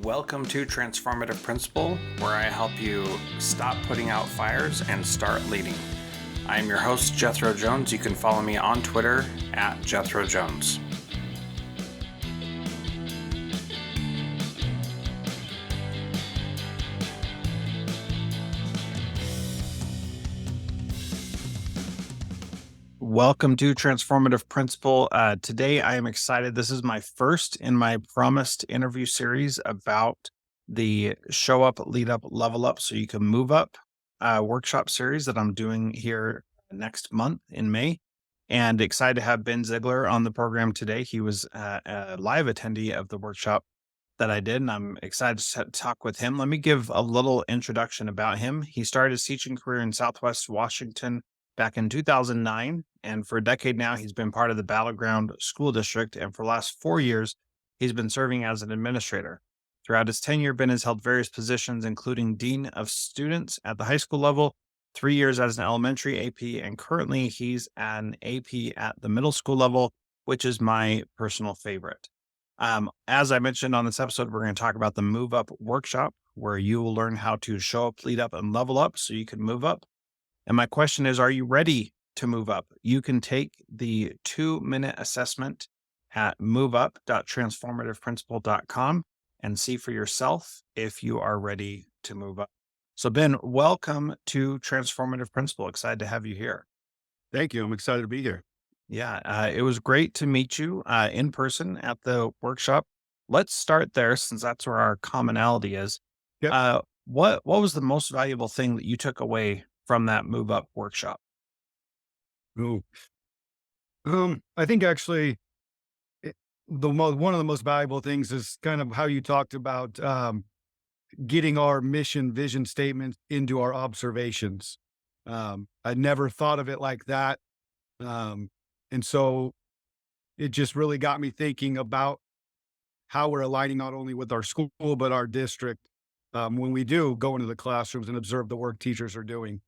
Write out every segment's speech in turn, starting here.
Welcome to Transformative Principle, where I help you stop putting out fires and start leading. I am your host, Jethro Jones. You can follow me on Twitter at Jethro Jones. Welcome to Transformative Principle. Today, I am excited. This is my first in my promised interview series about the Show Up, Lead Up, Level Up so you can move up workshop series that I'm doing here next month in May. And excited to have Ben Ziegler on the program today. He was a live attendee of the workshop that I did, and I'm excited to talk with him. Let me give a little introduction about him. He started his teaching career in Southwest Washington back in 2009. And for a decade now, he's been part of the Battleground School District. And for the last 4 years, he's been serving as an administrator. Throughout his tenure, Ben has held various positions, including Dean of Students at the high school level, 3 years as an elementary AP, and currently he's an AP at the middle school level, which is my personal favorite. As I mentioned on this episode, we're going to talk about the Move Up workshop, where you will learn how to show up, lead up, and level up so you can move up. And my question is, are you ready to move up? You can take the 2-minute assessment at moveup.transformativeprinciple.com and see for yourself if you are ready to move up. So Ben, welcome to Transformative Principle. Excited to have you here. Thank you. I'm excited to be here. Yeah, it was great to meet you in person at the workshop. Let's start there since that's where our commonality is. Yep. What was the most valuable thing that you took away from that Move Up workshop? Ooh. I think actually one of the most valuable things is kind of how you talked about getting our mission vision statement into our observations. I never thought of it like that. And so it just really got me thinking about how we're aligning not only with our school, but our district when we do go into the classrooms and observe the work teachers are doing.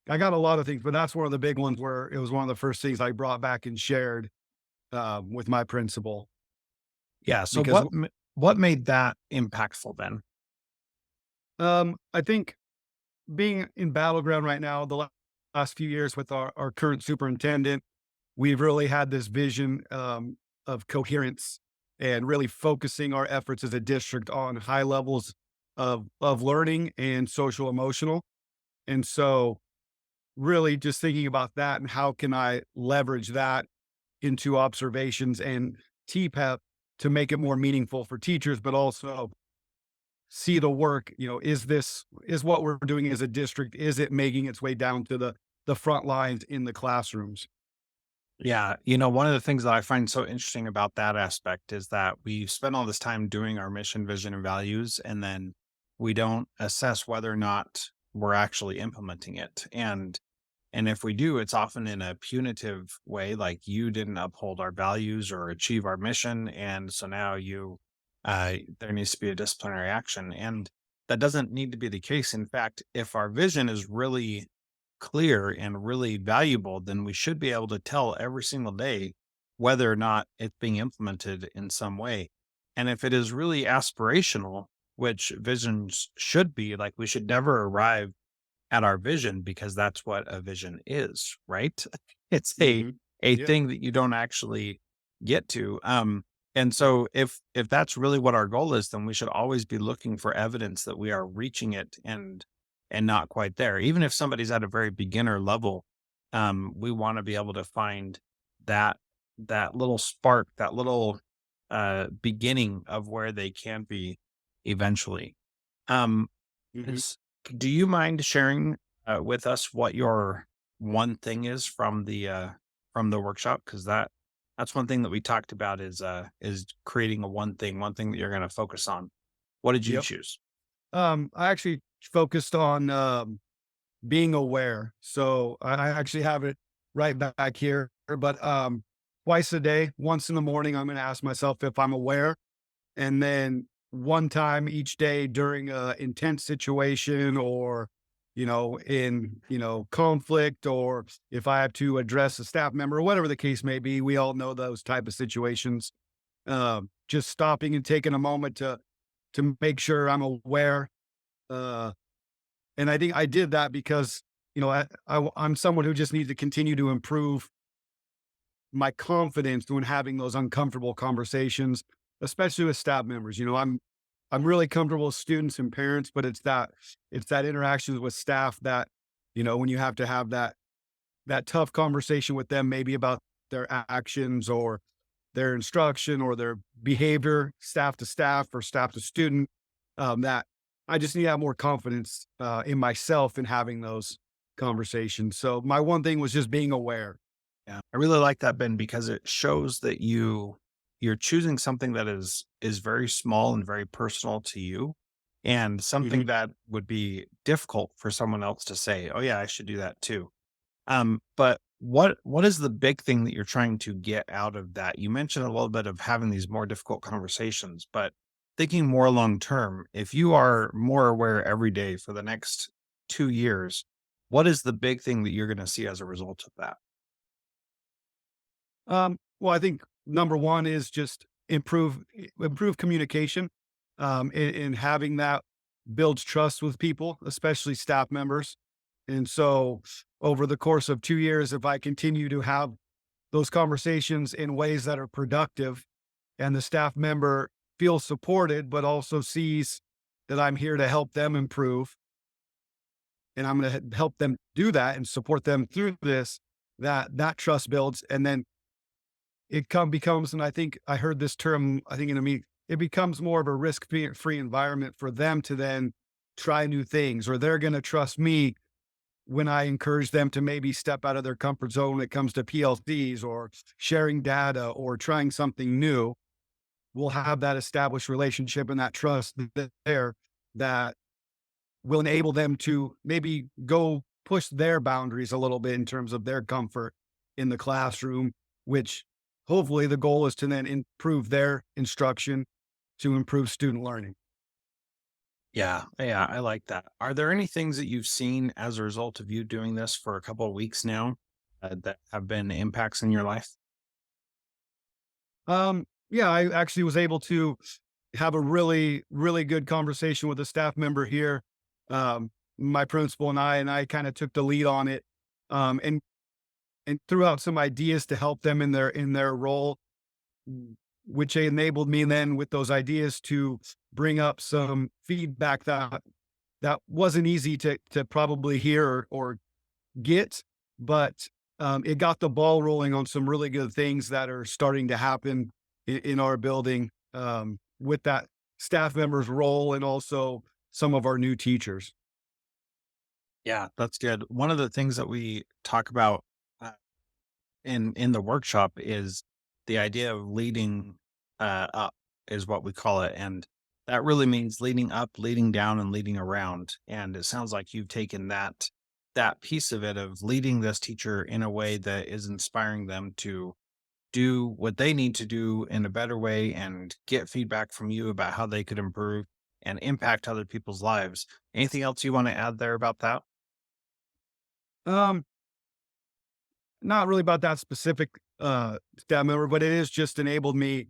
I got a lot of things, but that's one of the big ones where it was one of the first things I brought back and shared with my principal. Yeah. So Because what made that impactful then? I think being in Battleground right now, the last few years with our current superintendent, we've really had this vision of coherence and really focusing our efforts as a district on high levels of learning and social emotional. And so really just thinking about that and how can I leverage that into observations and TPEP to make it more meaningful for teachers, but also see the work, is what we're doing as a district, is it making its way down to the front lines in the classrooms? Yeah. One of the things that I find so interesting about that aspect is that we spend all this time doing our mission, vision, and values, and then we don't assess whether or not we're actually implementing it. And if we do, it's often in a punitive way, like you didn't uphold our values or achieve our mission. And so now there needs to be a disciplinary action. And that doesn't need to be the case. In fact, if our vision is really clear and really valuable, then we should be able to tell every single day whether or not it's being implemented in some way. And if it is really aspirational, which visions should be, like we should never arrive at our vision because that's what a vision is, right? It's a Mhm. a Yeah. thing that you don't actually get to. And so if that's really what our goal is, then we should always be looking for evidence that we are reaching it and not quite there. Even if somebody's at a very beginner level, we want to be able to find that that little spark, that little beginning of where they can be eventually. Um, Mhm. is Do you mind sharing with us what your one thing is from the workshop? Because that's one thing that we talked about is creating one thing that you're going to focus on. What did you Yep. choose? I actually focused on being aware. So I actually have it right back here, but twice a day, once in the morning, I'm going to ask myself if I'm aware. And then one time each day during a intense situation or, conflict, or if I have to address a staff member or whatever the case may be, we all know those type of situations. just stopping and taking a moment to make sure I'm aware. Uh, and I think I did that because, I'm someone who just needs to continue to improve my confidence when having those uncomfortable conversations, especially with staff members. I'm really comfortable with students and parents, but it's that interactions with staff that, when you have to have that tough conversation with them, maybe about their actions or their instruction or their behavior, staff to staff or staff to student, that I just need to have more confidence in myself in having those conversations. So my one thing was just being aware. Yeah. I really like that, Ben, because it shows that you're choosing something that is very small and very personal to you, and Mhm. something that would be difficult for someone else to say, "Oh yeah, I should do that too." But what is the big thing that you're trying to get out of that? You mentioned a little bit of having these more difficult conversations, but thinking more long term, if you are more aware every day for the next 2 years, what is the big thing that you're going to see as a result of that? Well, I think number one is just improve communication, and having that builds trust with people, especially staff members. And so, over the course of 2 years, if I continue to have those conversations in ways that are productive, and the staff member feels supported, but also sees that I'm here to help them improve, and I'm going to help them do that and support them through this, that trust builds, and then becomes, and I think I heard this term, I think in a meeting, it becomes more of a risk-free environment for them to then try new things, or they're gonna trust me when I encourage them to maybe step out of their comfort zone when it comes to PLCs or sharing data or trying something new. We'll have that established relationship and that trust there that will enable them to maybe go push their boundaries a little bit in terms of their comfort in the classroom, which hopefully the goal is to then improve their instruction to improve student learning. Yeah, yeah, I like that. Are there any things that you've seen as a result of you doing this for a couple of weeks now that have been impacts in your life? Yeah, I actually was able to have a really, really good conversation with a staff member here. My principal and I kind of took the lead on it, and threw out some ideas to help them in their role, which enabled me then with those ideas to bring up some feedback that wasn't easy to probably hear or get, but it got the ball rolling on some really good things that are starting to happen in our building, with that staff member's role and also some of our new teachers. Yeah, that's good. One of the things that we talk about uh, in the workshop is the idea of leading up is what we call it, and that really means leading up, leading down, and leading around. And it sounds like you've taken that piece of it of leading this teacher in a way that is inspiring them to do what they need to do in a better way and get feedback from you about how they could improve and impact other people's lives. Anything else you want to add there about that? Um, Not really about that specific staff member, but it is just enabled me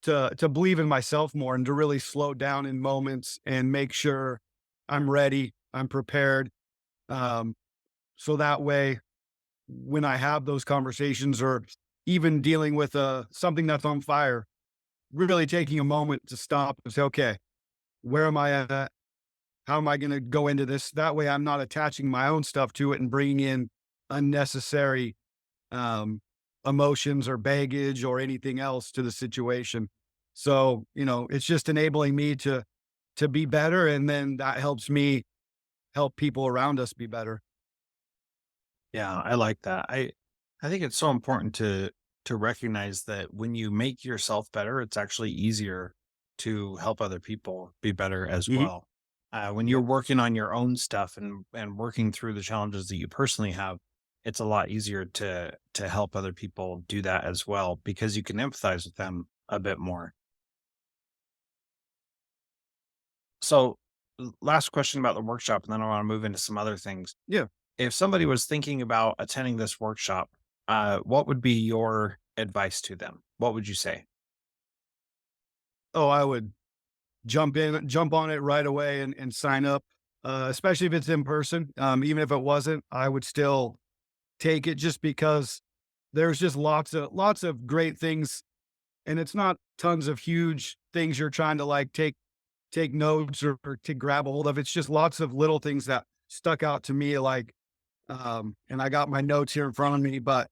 to believe in myself more and to really slow down in moments and make sure I'm ready, I'm prepared. Um, so that way, when I have those conversations or even dealing with something that's on fire, really taking a moment to stop and say, okay, where am I at? How am I going to go into this? That way, I'm not attaching my own stuff to it and bringing in unnecessary um, emotions or baggage or anything else to the situation. So, it's just enabling me to be better, and then that helps me help people around us be better. Yeah, I like that. I think it's so important to recognize that when you make yourself better, it's actually easier to help other people be better as Mhm. well. When you're Yep. working on your own stuff and working through the challenges that you personally have, it's a lot easier to help other people do that as well because you can empathize with them a bit more. So, last question about the workshop, and then I want to move into some other things. Yeah. If somebody was thinking about attending this workshop, what would be your advice to them? What would you say? Oh, I would jump on it right away and sign up, especially if it's in person. Even if it wasn't, I would still take it just because there's just lots of great things, and it's not tons of huge things you're trying to like take notes or to grab a hold of. It's just lots of little things that stuck out to me, like, and I got my notes here in front of me, but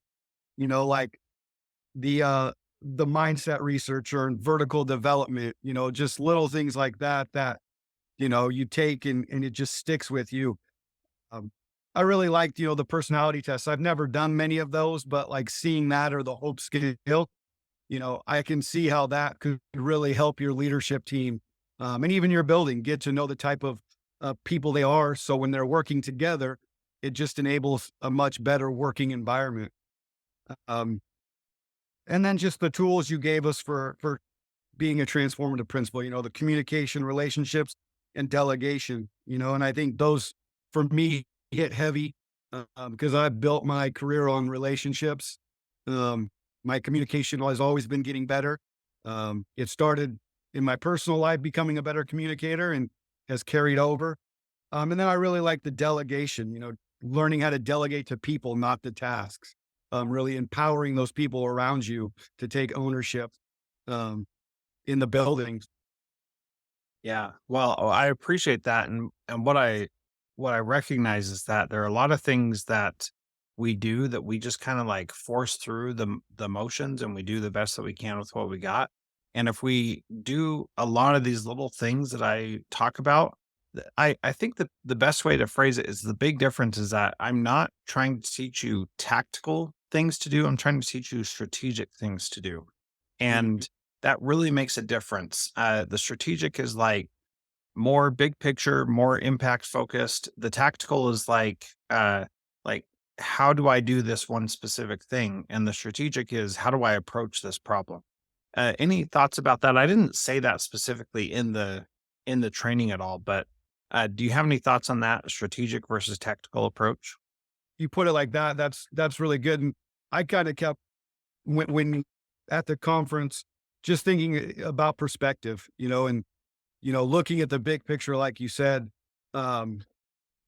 like the uh the mindset researcher and vertical development, just little things like that you take and it just sticks with you. Um, I really liked, the personality tests. I've never done many of those, but like seeing that or the hope skill, I can see how that could really help your leadership team, and even your building get to know the type of people they are. So when they're working together, it just enables a much better working environment. Um, and then just the tools you gave us for being a transformative principle, the communication, relationships, and delegation, and I think those for me hit heavy, because I built my career on relationships. Um, my communication has always been getting better. It started in my personal life becoming a better communicator and has carried over. And then I really like the delegation, learning how to delegate to people, not the tasks. Really empowering those people around you to take ownership. Um, in the buildings. Yeah. Well, I appreciate that, and what I recognize is that there are a lot of things that we do that we just kind of like force through the motions, and we do the best that we can with what we got. And if we do a lot of these little things that I talk about, I think that the best way to phrase it is the big difference is that I'm not trying to teach you tactical things to do. I'm trying to teach you strategic things to do. Mhm. And that really makes a difference. The strategic is like more big picture, more impact focused. The tactical is like how do I do this one specific thing? And the strategic is how do I approach this problem? Any thoughts about that? I didn't say that specifically in the training at all, but do you have any thoughts on that strategic versus tactical approach? You put it like that, that's really good, and I kinda kept when at the conference, just thinking about perspective, and, looking at the big picture like you said, um,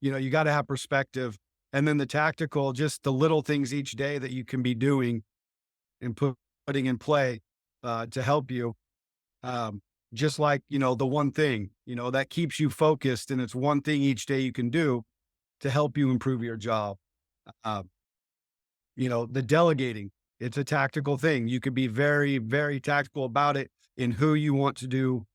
you gotta have perspective, and then the tactical, just the little things each day that you can be doing and putting in play, to help you, um, just like, the one thing, that keeps you focused, and it's one thing each day you can do to help you improve your job. Uh, the delegating, it's a tactical thing. You could be very, very tactical about it in who you want to do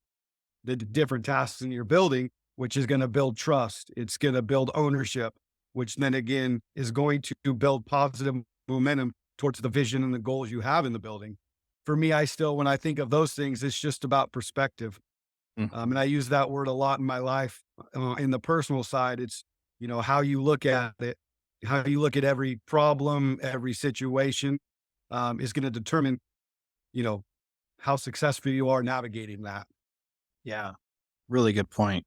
the different tasks in your building, which is going to build trust. It's going to build ownership, which then again is going to build positive momentum towards the vision and the goals you have in the building. For me, I still, when I think of those things, it's just about perspective. Mhm. And I use that word a lot in my life. In the personal side, it's, how you look at it, how you look at every problem, every situation, is going to determine, you know, how successful you are navigating that. Yeah, really good point.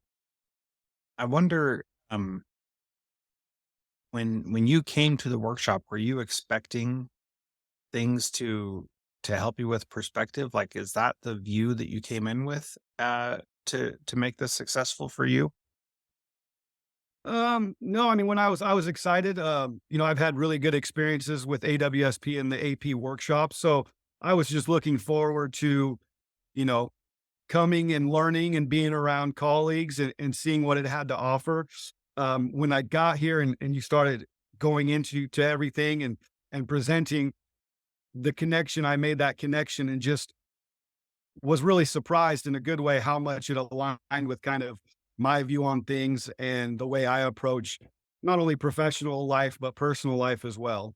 I wonder, when you came to the workshop, were you expecting things to help you with perspective? Like, is that the view that you came in with, to make this successful for you? No, I mean, when I was excited, I've had really good experiences with AWSP and the AP workshop. So I was just looking forward to, you know, coming and learning and being around colleagues and seeing what it had to offer. When I got here and you started going into to everything and presenting the connection, I made that connection and just was really surprised in a good way how much it aligned with kind of my view on things and the way I approach not only professional life but personal life as well.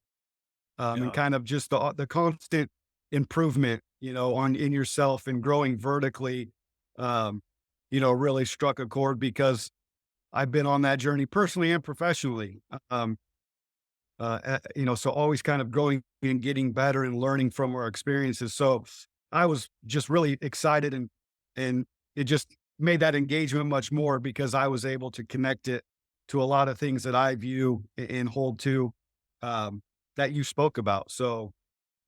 And Yeah. kind of just the constant improvement, on in yourself and growing vertically, really struck a chord because I've been on that journey personally and professionally. So always kind of growing and getting better and learning from our experiences. So I was just really excited and it just made that engagement much more because I was able to connect it to a lot of things that I view and hold to, um, that you spoke about. So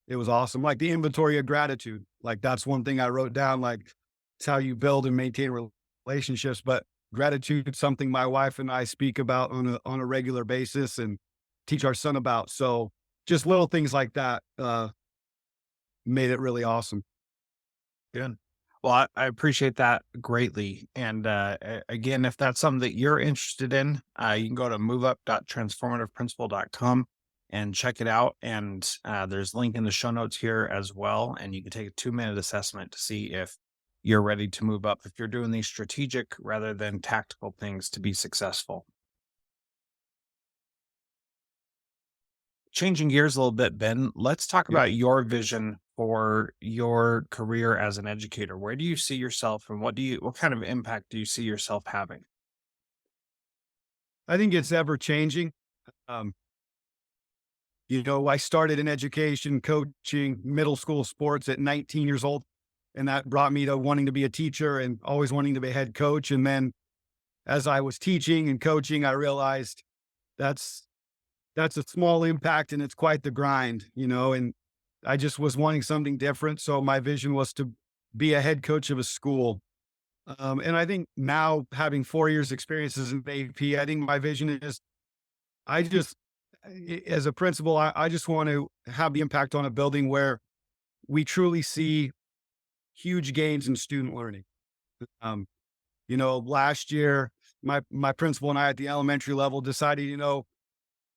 it was awesome. Like the inventory of gratitude. Like that's one thing I wrote down, like how you build and maintain relationships. But gratitude is something my wife and I speak about on a regular basis and teach our son about. So just little things like that made it really awesome. Good. Well, I appreciate that greatly. And again, if that's something that you're interested in, you can go to moveup.transformativeprincipal.com and check it out. And there's a link in the show notes here as well. And you can take a 2-minute assessment to see if you're ready to move up, if you're doing these strategic rather than tactical things to be successful. Changing gears a little bit, Ben, let's talk Yep. about your vision for your career as an educator. Where do you see yourself and what kind of impact do you see yourself having? I think it's ever changing. Um, I started in education, coaching middle school sports at 19 years old, and that brought me to wanting to be a teacher and always wanting to be a head coach. And then as I was teaching and coaching, I realized that's that's a small impact and it's quite the grind, and I just was wanting something different. So my vision was to be a head coach of a school. And I think now having 4 years experience as an AP, I think my vision is I just, as a principal, I just want to have the impact on a building where we truly see huge gains in student learning. Um, last year, my principal and I at the elementary level decided,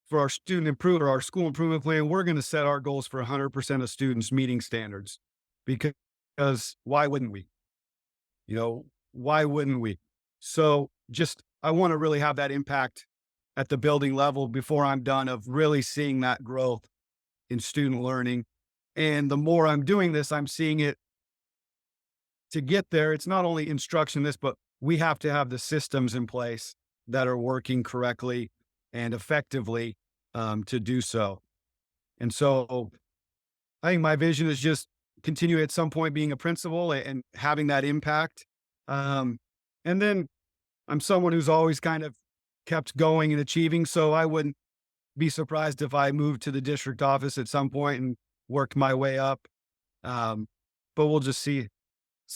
for our student improvement or our school improvement plan, we're going to set our goals for 100% of students meeting standards because why wouldn't we? Why wouldn't we? So just, I want to really have that impact at the building level before I'm done of really seeing that growth in student learning. And the more I'm doing this, I'm seeing it to get there. It's not only instruction, but we have to have the systems in place that are working correctly and effectively to do so. And so I think my vision is just continue at some point being a principal and having that impact. Um, and then I'm someone who's always kind of kept going and achieving. So I wouldn't be surprised if I moved to the district office at some point and worked my way up. Um, but we'll just see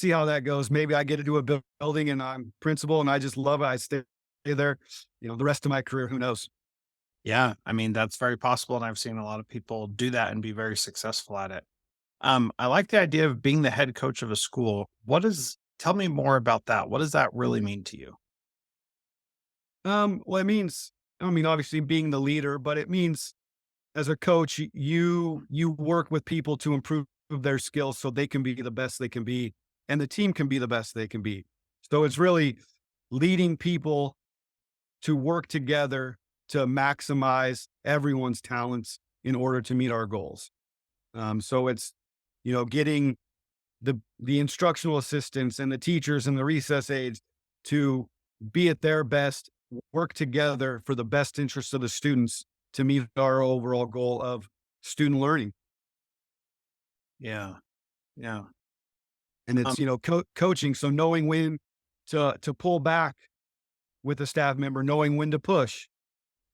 how that goes. Maybe I get to do a building and I'm principal and I just love it. I stay there, the rest of my career. Who knows? Yeah, I mean, that's very possible. And I've seen a lot of people do that and be very successful at it. I like the idea of being the head coach of a school. Tell me more about that. What does that really mean to you? Well, it means, obviously being the leader, but it means as a coach, you work with people to improve their skills so they can be the best they can be, and the team can be the best they can be. So it's really leading people to work together to maximize everyone's talents in order to meet our goals. So it's getting the instructional assistants and the teachers and the recess aides to be at their best, work together for the best interests of the students to meet our overall goal of student learning. Yeah, yeah. And Um, it's, coaching. So knowing when to pull back with a staff member, knowing when to push,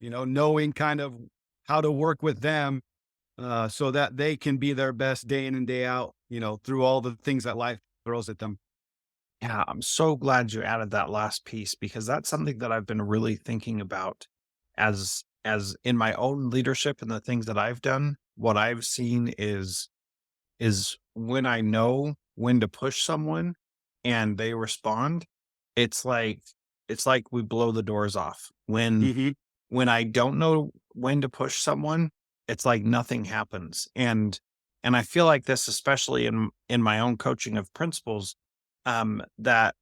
knowing kind of how to work with them so that they can be their best day in and day out, through all the things that life throws at them. yeah, I'm so glad you added that last piece because that's something that I've been really thinking about as in my own leadership and the things that I've done. What I've seen is when I know when to push someone and they respond, it's like it's like we blow the doors off. Hmm. When I don't know when to push someone, it's like nothing happens. And I feel like this especially in my own coaching of principals, that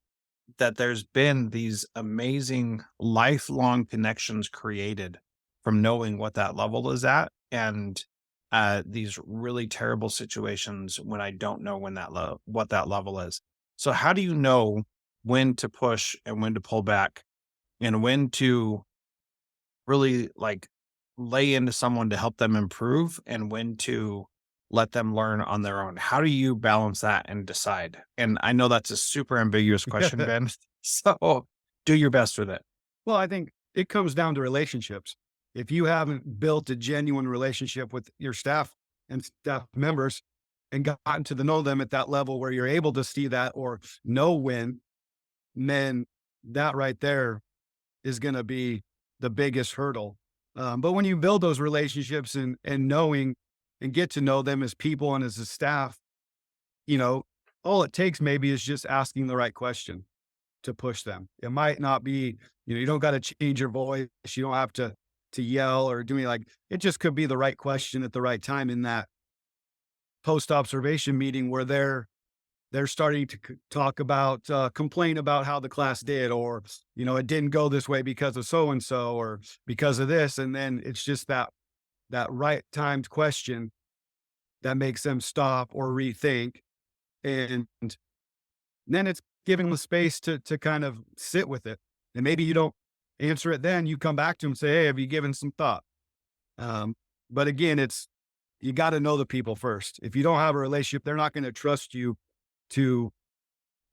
there's been these amazing lifelong connections created from knowing what that level is at and these really terrible situations when I don't know what that level is. So how do you know when to push and when to pull back and when to really like lay into someone to help them improve and when to let them learn on their own? How do you balance that and decide? And I know that's a super ambiguous question, Ben. So do your best with it. Well, I think it comes down to relationships. If you haven't built a genuine relationship with your staff and staff members, and gotten to know them at that level where you're able to see that or know when, then that right there is going to be the biggest hurdle. But when you build those relationships and knowing and get to know them as people and as a staff, you know, all it takes maybe is just asking the right question to push them. It might not be, you don't got to change your voice. You don't have to yell or do anything like it just could be the right question at the right time in that post observation meeting where they're starting to talk about complain about how the class did or it didn't go this way because of so and so or because of this and then it's just that right timed question that makes them stop or rethink and then it's giving them space to kind of sit with it and maybe you don't answer it then you come back to them and say hey have you given some thought but again it's you got to know the people first. If you don't have a relationship they're not going to trust you to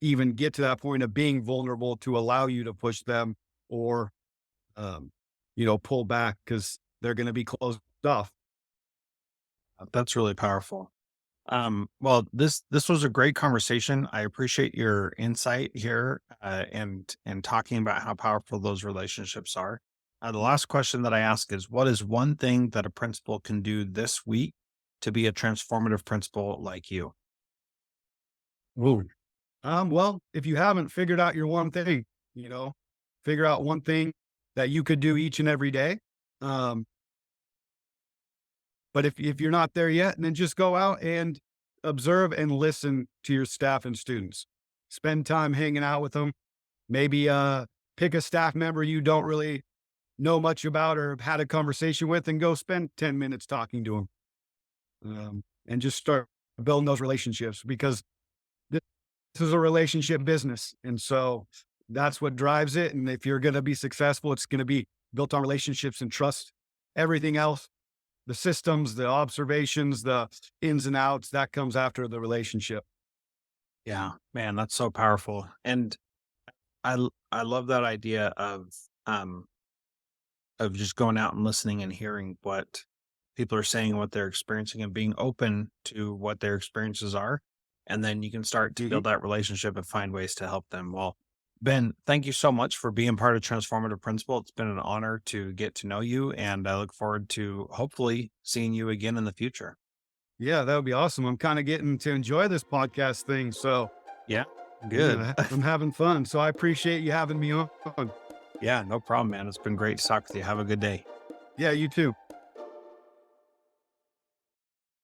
even get to that point of being vulnerable to allow you to push them or, pull back because they're going to be closed off. That's really powerful. Well, this was a great conversation. I appreciate your insight here, and talking about how powerful those relationships are. The last question that I ask is, what is one thing that a principal can do this week to be a transformative principal like you? Ooh. Well, if you haven't figured out your one thing, you know, figure out one thing that you could do each and every day. Um, but if you're not there yet, then just go out and observe and listen to your staff and students. Spend time hanging out with them. Maybe pick a staff member you don't really know much about or have had a conversation with and go spend 10 minutes talking to them. And just start building those relationships because this is a relationship business. And so that's what drives it. And if you're going to be successful, it's going to be built on relationships and trust. Everything else, the systems, the observations, the ins and outs, that comes after the relationship. Yeah, man, that's so powerful. And I love that idea um of just going out and listening and hearing what people are saying, what they're experiencing, and being open to what their experiences are. And then you can start to Mhm. build that relationship and find ways to help them. Well, Ben, thank you so much for being part of Transformative Principal. It's been an honor to get to know you, and I look forward to hopefully seeing you again in the future. Yeah, that would be awesome. I'm kind of getting to enjoy this podcast thing. So, Yeah, good. yeah, I'm having fun. So I appreciate you having me on. Yeah, no problem, man. It's been great to talk with you. Have a good day. Yeah, you too.